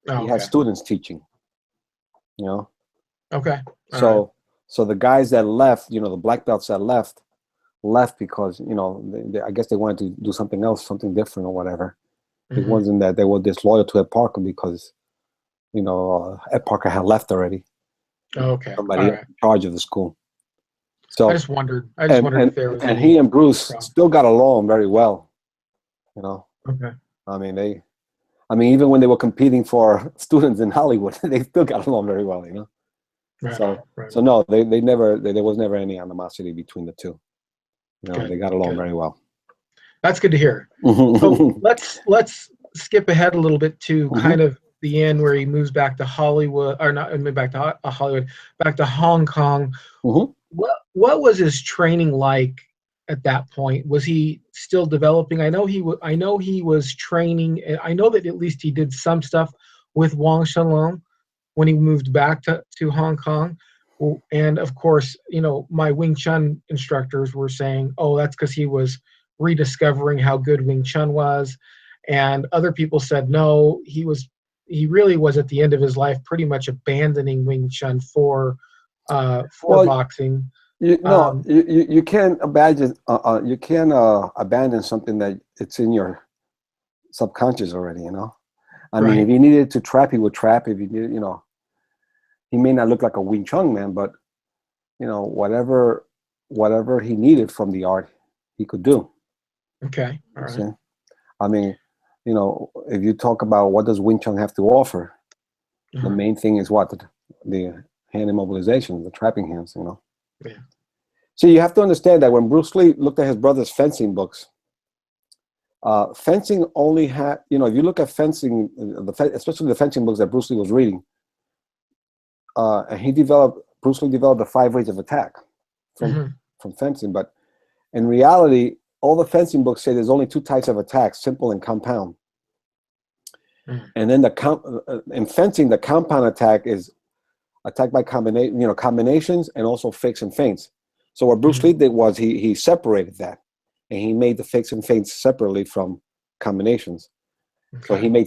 oh, He had okay, students teaching, you know. okay, all right, So the guys that left, you know, the black belts that left because, you know, I guess they wanted to do something else, something different or whatever. It hmm, wasn't that they were disloyal to Ed Parker because, you know, Ed Parker had left already. okay, Somebody all else right. in charge of the school. So I just and wondered and if there was and he any and Bruce problem. still got along very well. You know, Okay, I mean even when they were competing for students in Hollywood, they still got along very well. You know, right on, so right so on. no, they never there was never any animosity between the two. You know, Good, they got along good. very well. That's good to hear. So let's skip ahead a little bit to kind Hmm. of the end where he moves back to Hollywood, or not move back to Hollywood, back to Hong Kong. Hmm. What was his training like at that point? Was he still developing? I know he was training. I know that at least he did some stuff with Wang Shenlong when he moved back to Hong Kong. And of course, you know, my Wing Chun instructors were saying, oh, that's because he was rediscovering how good Wing Chun was. And other people said, no, he really was at the end of his life pretty much abandoning Wing Chun for Well, boxing. no, Um, you can't abandon abandon something that it's in your subconscious already. You know, I mean, if right. he needed to trap, he would trap. If he needed, you know, he may not look like a Wing Chun man, but you know, whatever he needed from the art, he could do. Okay. All You right. see, I mean, you know, if you talk about what does Wing Chun have to offer, the Uh-huh. main thing is what the hand immobilization, the trapping hands. You know, Yeah. so you have to understand that when Bruce Lee looked at his brother's fencing books, fencing only had, you know, if you look at fencing, especially the fencing books that Bruce Lee was reading, and Bruce Lee developed the 5 ways of attack from Hmm. from fencing. But in reality, all the fencing books say there's only two types of attacks: simple and compound. Hmm. And then in fencing, the compound attack is attack by combination, you know, combinations, and also fakes and feints. So what Bruce Hmm. Lee did was he separated that, and he made the fakes and feints separately from combinations. So Okay.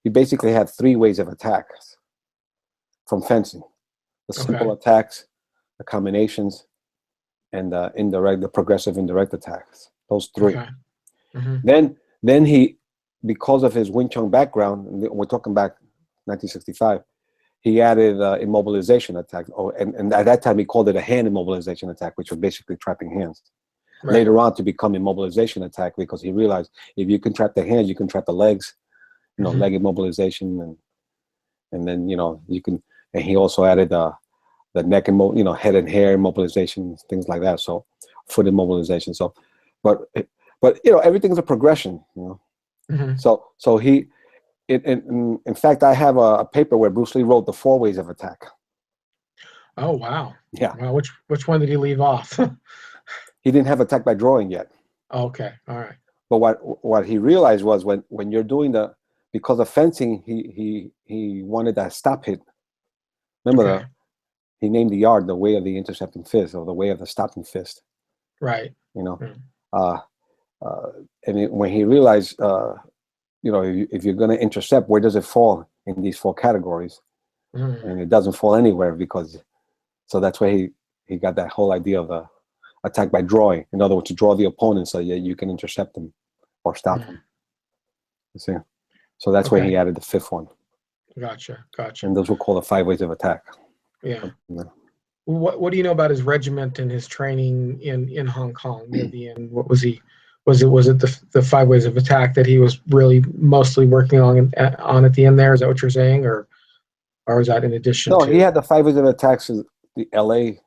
he basically had 3 ways of attacks from fencing: the Okay. simple attacks, the combinations, and the progressive indirect attacks. Those three. Okay. Hmm. Then he, because of his Wing Chun background, and we're talking back 1965, he added immobilization attack. Oh, and at that time he called it a hand immobilization attack, which was basically trapping hands. Right. Later on to become immobilization attack, because he realized if you can trap the hands, you can trap the legs, leg immobilization, and then you can. And he also added the neck head and hair immobilization, things like that. So foot immobilization. So, but everything's a progression. So he. In fact, I have a paper where Bruce Lee wrote the 4 ways of attack. Oh wow! Yeah. Wow, which one did he leave off? He didn't have attack by drawing yet. Okay, all right. But what he realized was when you're doing because of fencing, he wanted that stop hit. Remember, he named the art the way of the intercepting fist, or the way of the stopping fist. Right. And when he realized. If you're going to intercept, where does it fall in these 4 categories? And it doesn't fall anywhere, so that's why he got that whole idea of the attack by drawing. In other words, to draw the opponent so you can intercept them or stop them. You see? So that's why he added the 5th one. Gotcha. And those were called the 5 ways of attack. Yeah. What do you know about his regiment and his training in Hong Kong near the end? What was he? Was it the 5 ways of attack that he was really mostly working on at the end there? Is that what you're saying, or was that in addition? No, he had the 5 ways of attack since the L.A.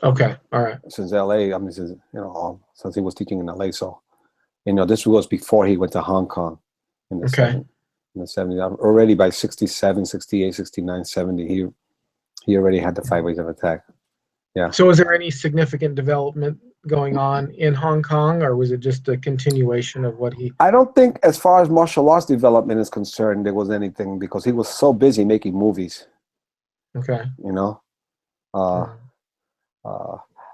Okay, all right. Since L.A., since he was teaching in L.A. So, this was before he went to Hong Kong in the 70s. Already by 67, 68, 69, 70, he already had the 5 ways of attack. Yeah. So was there any significant development going on in Hong Kong, or was it just a continuation of what he... I don't think, as far as martial arts development is concerned, there was anything, because he was so busy making movies. Okay.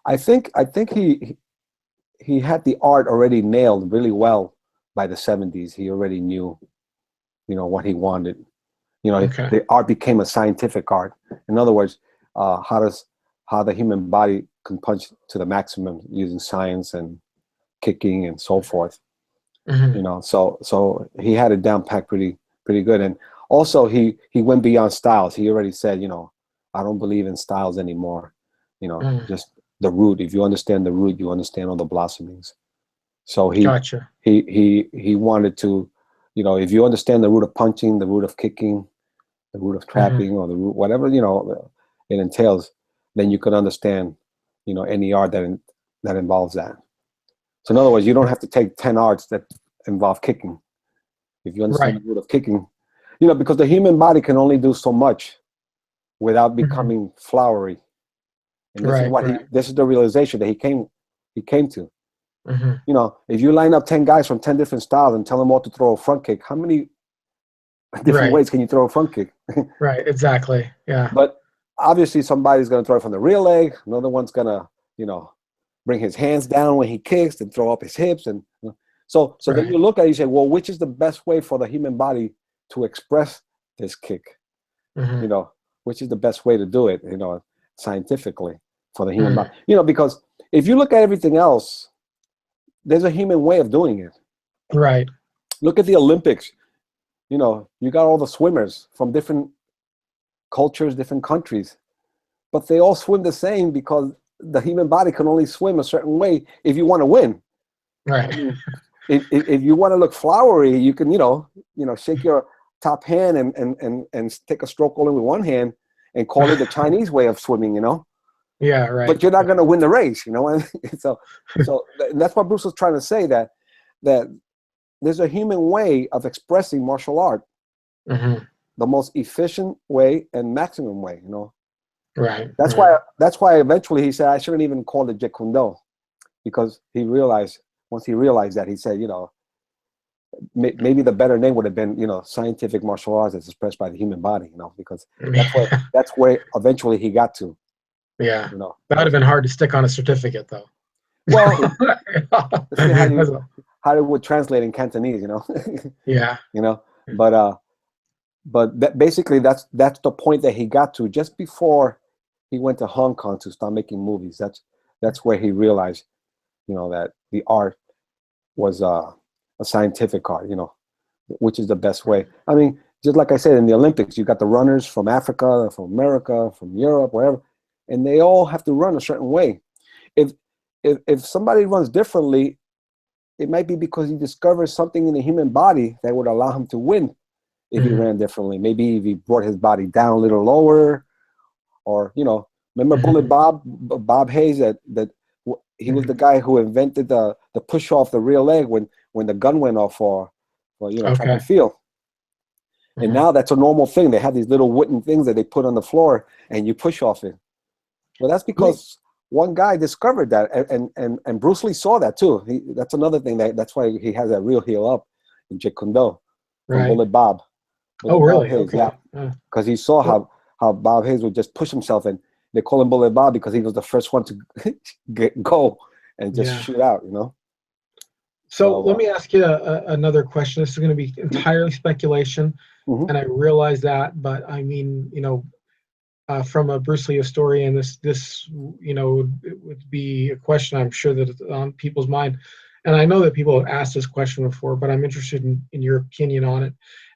I think he had the art already nailed really well by the 70s. He already knew, what he wanted. The art became a scientific art. In other words, how the human body can punch to the maximum using science and kicking and so forth. So he had it down packed pretty good. And also he went beyond styles. He already said, I don't believe in styles anymore. Just the root. If you understand the root, you understand all the blossomings. So he wanted to, if you understand the root of punching, the root of kicking, the root of trapping, or the root, whatever it entails, then you can understand, any art that involves that. So in other words, you don't have to take 10 arts that involve kicking. If you understand the root of kicking, because the human body can only do so much without becoming flowery. And this is the realization that he came to. If you line up 10 guys from 10 different styles and tell them all to throw a front kick, how many different ways can you throw a front kick? Right, exactly. Yeah. But obviously somebody's going to throw it from the rear leg. Another one's going to, bring his hands down when he kicks and throw up his hips. And so then you look at it, you say, well, which is the best way for the human body to express this kick? Which is the best way to do it, scientifically for the human body? Because if you look at everything else, there's a human way of doing it. Right. Look at the Olympics. You got all the swimmers from different cultures, different countries, but they all swim the same because the human body can only swim a certain way if you want to win. Right. If you want to look flowery, you can, shake your top hand and take a stroke only with one hand and call it the Chinese way of swimming, Yeah, right. But you're not going to win the race, So that's what Bruce was trying to say, that there's a human way of expressing martial art, the most efficient way and maximum way, Right. That's why eventually he said I shouldn't even call it Jeet Kune Do, because once he realized that, he said, maybe the better name would have been, scientific martial arts as expressed by the human body, because that's where eventually he got to. Yeah. That would have been hard to stick on a certificate, though. Well, how it would translate in Cantonese, Yeah. But basically that's the point that he got to just before he went to Hong Kong to start making movies. That's where he realized, that the art was a scientific art, which is the best way. just like I said, in the Olympics, you got the runners from Africa, from America, from Europe, wherever, and they all have to run a certain way. If if somebody runs differently, it might be because he discovers something in the human body that would allow him to win if he ran differently. Maybe if he brought his body down a little lower, or, you know, remember Bullet Bob Hayes, that he was the guy who invented the push off the rear leg when the gun went off for you know, track and field. And now that's a normal thing. They have these little wooden things that they put on the floor and you push off it. Well, that's because one guy discovered that, and Bruce Lee saw that too. That's another thing that's why he has that real heel up in Jeet Kune Do from Bullet Bob. Oh, really? Hayes, okay. Yeah, because he saw how Bob Hayes would just push himself, and they call him Bullet Bob because he was the first one to go and just shoot out, you know. So let me ask you another question. This is going to be entirely speculation, and I realize that, but I mean, you know, from a Bruce Lee historian, this you know, it would be a question I'm sure that it's on people's mind, and I know that people have asked this question before, but I'm interested in your opinion on it,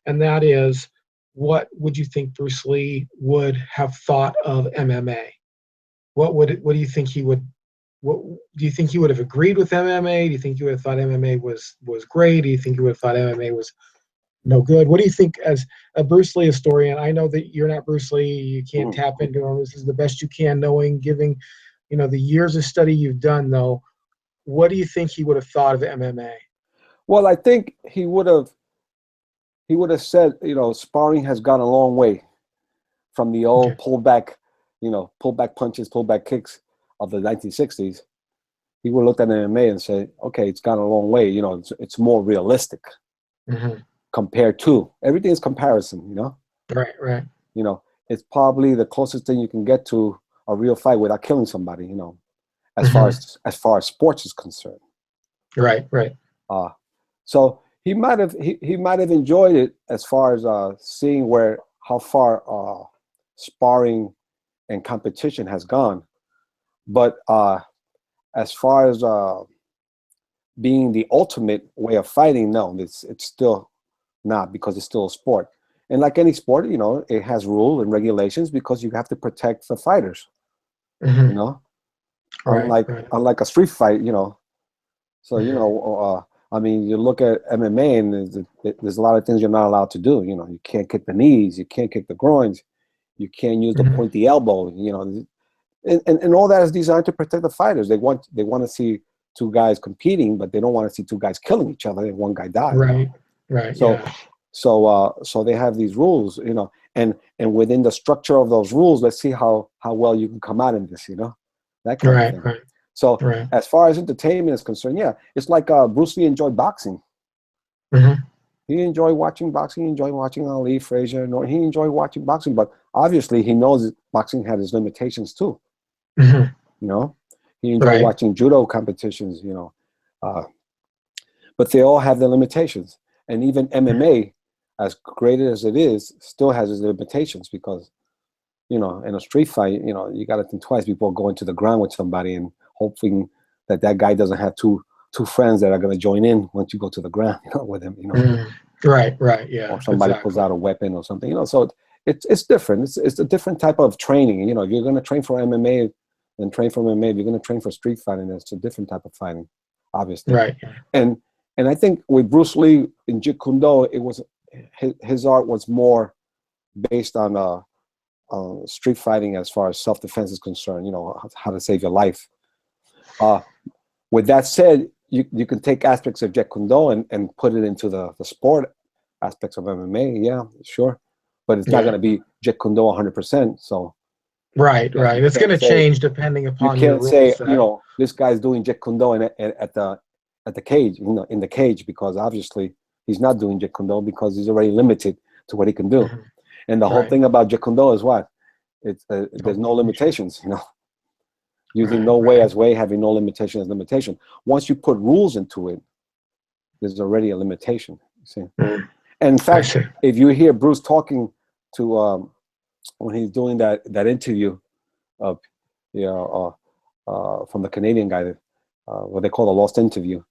and that is, what would you think Bruce Lee would have thought of MMA? What do you think he would? What do you think he would have agreed with MMA? Do you think he would have thought MMA was great? Do you think he would have thought MMA was no good? What do you think, as a Bruce Lee historian? I know that you're not Bruce Lee. You can't tap into him. This is the best you can, knowing, giving, you know, the years of study you've done. Though, what do you think he would have thought of MMA? Well, I think he would have said, you know, sparring has gone a long way from the old pullback, you know, pullback punches, pullback kicks of the 1960s. He would have looked at MMA and said, okay, it's gone a long way. You know, it's more realistic compared to, everything is comparison, you know? Right. You know, it's probably the closest thing you can get to a real fight without killing somebody, you know, as far as sports is concerned. Right. So he might have enjoyed it as far as seeing how far sparring and competition has gone. But as far as being the ultimate way of fighting, no, it's still not, because it's still a sport. And like any sport, you know, it has rules and regulations because you have to protect the fighters. You know, unlike a street fight, you know. So you know, I mean, you look at MMA, and there's a lot of things you're not allowed to do. You know, you can't kick the knees, you can't kick the groins, you can't use the pointy elbow. You know. And all that is designed to protect the fighters. They want to see two guys competing, but they don't want to see two guys killing each other and one guy dies. Right. So they have these rules, you know, and within the structure of those rules, let's see how well you can come out in this, you know, that kind of thing. So as far as entertainment is concerned, yeah, it's like Bruce Lee enjoyed boxing. He enjoyed watching boxing. He enjoyed watching Ali, Frazier. He enjoyed watching boxing, but obviously he knows boxing had its limitations too. You know, he enjoyed watching judo competitions, you know, but they all have their limitations. And even MMA, as great as it is, still has its limitations, because, you know, in a street fight, you know, you got to think twice before going to the ground with somebody and hoping that guy doesn't have two friends that are going to join in once you go to the ground, you know, with him, you know. Right, yeah. Or somebody pulls out a weapon or something, you know. So it's different. It's a different type of training. You know, if you're going to train for MMA, then train for MMA. If you're going to train for street fighting, it's a different type of fighting, obviously. Right. And I think with Bruce Lee in Jeet Kune Do, it was his art was more based on street fighting as far as self-defense is concerned. You know, how to save your life. With that said, you can take aspects of Jeet Kune Do and put it into the sport aspects of MMA. Yeah, sure. But it's not going to be Jeet Kune Do 100%. So right. It's going to change depending upon you can't say, set. You know, this guy's doing Jeet Kune Do at the cage, you know, in the cage, because obviously he's not doing Jeet Kune Do because he's already limited to what he can do. And the whole thing about Jeet Kune Do is what? It's there's no limitations, you know. Using no way as way, having no limitation as limitation. Once you put rules into it, there's already a limitation. You see? And in fact, if you hear Bruce talking to when he's doing that interview of, you know, from the Canadian guy, what they call the lost interview,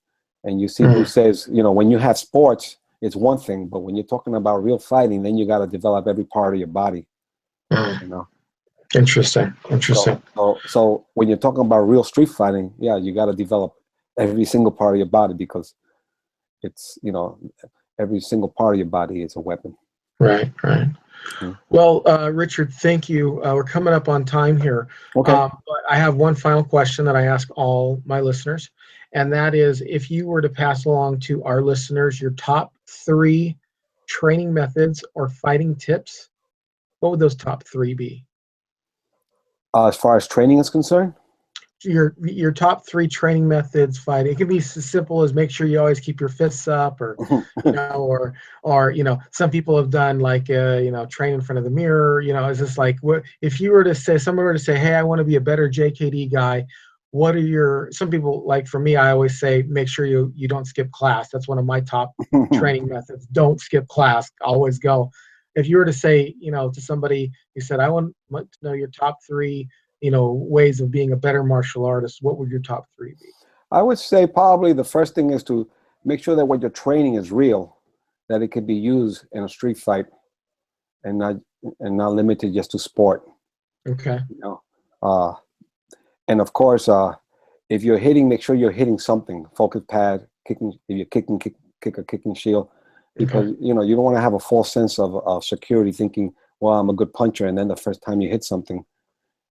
and you see Bruce says, you know, when you have sports, it's one thing, but when you're talking about real fighting, then you got to develop every part of your body, Mm. you know. Interesting. Interesting. So when you're talking about real street fighting, yeah, you got to develop every single part of your body, because it's, you know, every single part of your body is a weapon. Right. Right. Mm. Well, Richard, thank you. We're coming up on time here. Okay. But I have one final question that I ask all my listeners, and that is, if you were to pass along to our listeners your top 3 training methods or fighting tips, what would those top 3 be? As far as training is concerned, Your top 3 training methods fighting. It can be as simple as make sure you always keep your fists up, or some people have done like train in front of the mirror. It's just like, what if you were to say, someone were to say, hey, I want to be a better JKD guy, what are some people, like for me, I always say make sure you don't skip class. That's one of my top training methods. Don't skip class, always go. If you were to say, to somebody, you said, I want to know your top 3 ways of being a better martial artist, what would your top 3 be? I would say probably the first thing is to make sure that what you're training is real, that it could be used in a street fight, and not limited just to sport. Okay. And of course, if you're hitting, make sure you're hitting something. Focus pad, kicking. If you're kicking, kick a kicking shield, because you don't want to have a false sense of security, thinking, well, I'm a good puncher, and then the first time you hit something,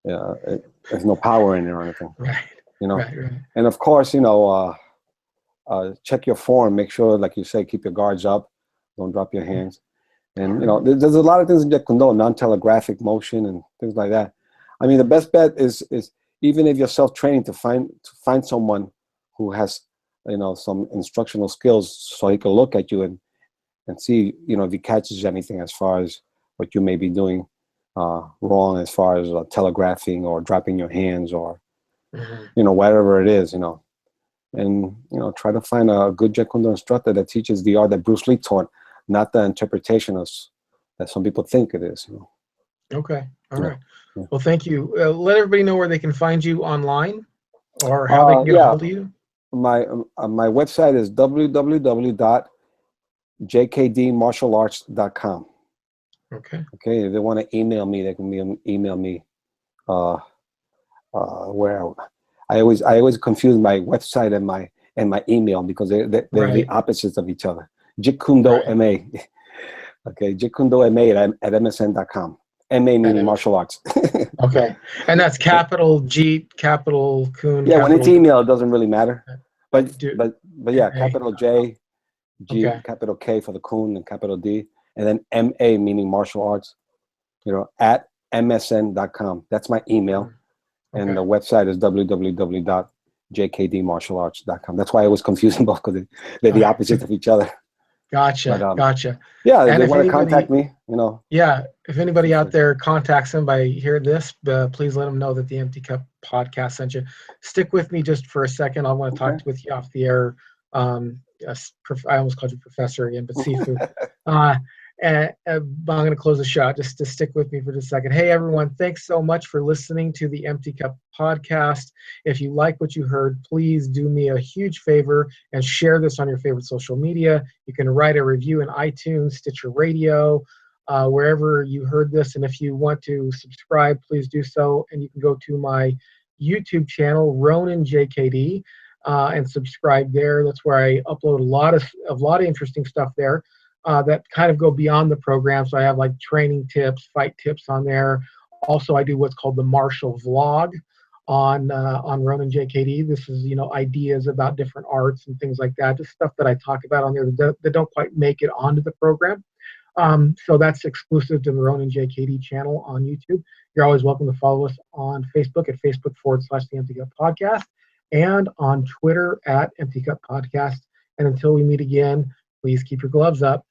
there's no power in it or anything. Right. Right. And of course, check your form. Make sure, like you say, keep your guards up. Don't drop your hands. And there's a lot of things in Jeet Kune Do, non-telegraphic motion and things like that. I mean, the best bet is even if you're self-training, to find someone who has some instructional skills, so he can look at you and see if he catches anything as far as what you may be doing wrong, as far as telegraphing or dropping your hands, or whatever it is, and try to find a good Jeet Kune Do instructor that teaches the art that Bruce Lee taught, not the interpretation that some people think it is. Okay. All right. Yeah. Well, thank you. Let everybody know where they can find you online, or how they can get a hold of you. My website is www.jkdmartialarts.com. Okay. Okay. If they want to email me, they can email me. Where I always confuse my website and my email, because they're the opposites of each other. Jeet Kune Do MA. Okay, Jeet Kune Do MA at msn.com. MA meaning martial arts. Okay, and that's capital Jeet, capital Kune. Yeah, when it's email, it doesn't really matter. But yeah, capital J, G, capital K for the Kune, and capital D, and then MA meaning martial arts. At msn.com. That's my email. And the website is www.jkdmartialarts.com. That's why I was confusing both, because they're the opposite of each other. Gotcha. Gotcha. Yeah, if they want to contact me, Yeah, if anybody out there contacts them by hearing this, please let them know that the Empty Cup podcast sent you. Stick with me just for a second. I want to talk with you off the air. I almost called you professor again, but Sifu. And I'm going to close the shot. Just to stick with me for just a second. Hey, everyone. Thanks so much for listening to the Empty Cup podcast. If you like what you heard, please do me a huge favor and share this on your favorite social media. You can write a review in iTunes, Stitcher Radio, wherever you heard this. And if you want to subscribe, please do so. And you can go to my YouTube channel, Ronin JKD, and subscribe there. That's where I upload a lot of interesting stuff there. That kind of go beyond the program. So I have like training tips, fight tips on there. Also, I do what's called the martial vlog on Ronin JKD. This is, ideas about different arts and things like that. Just stuff that I talk about on there that don't quite make it onto the program. So that's exclusive to the Ronin JKD channel on YouTube. You're always welcome to follow us on Facebook at Facebook.com/The Empty Cup Podcast, and on Twitter at Empty Cup Podcast. And until we meet again, please keep your gloves up.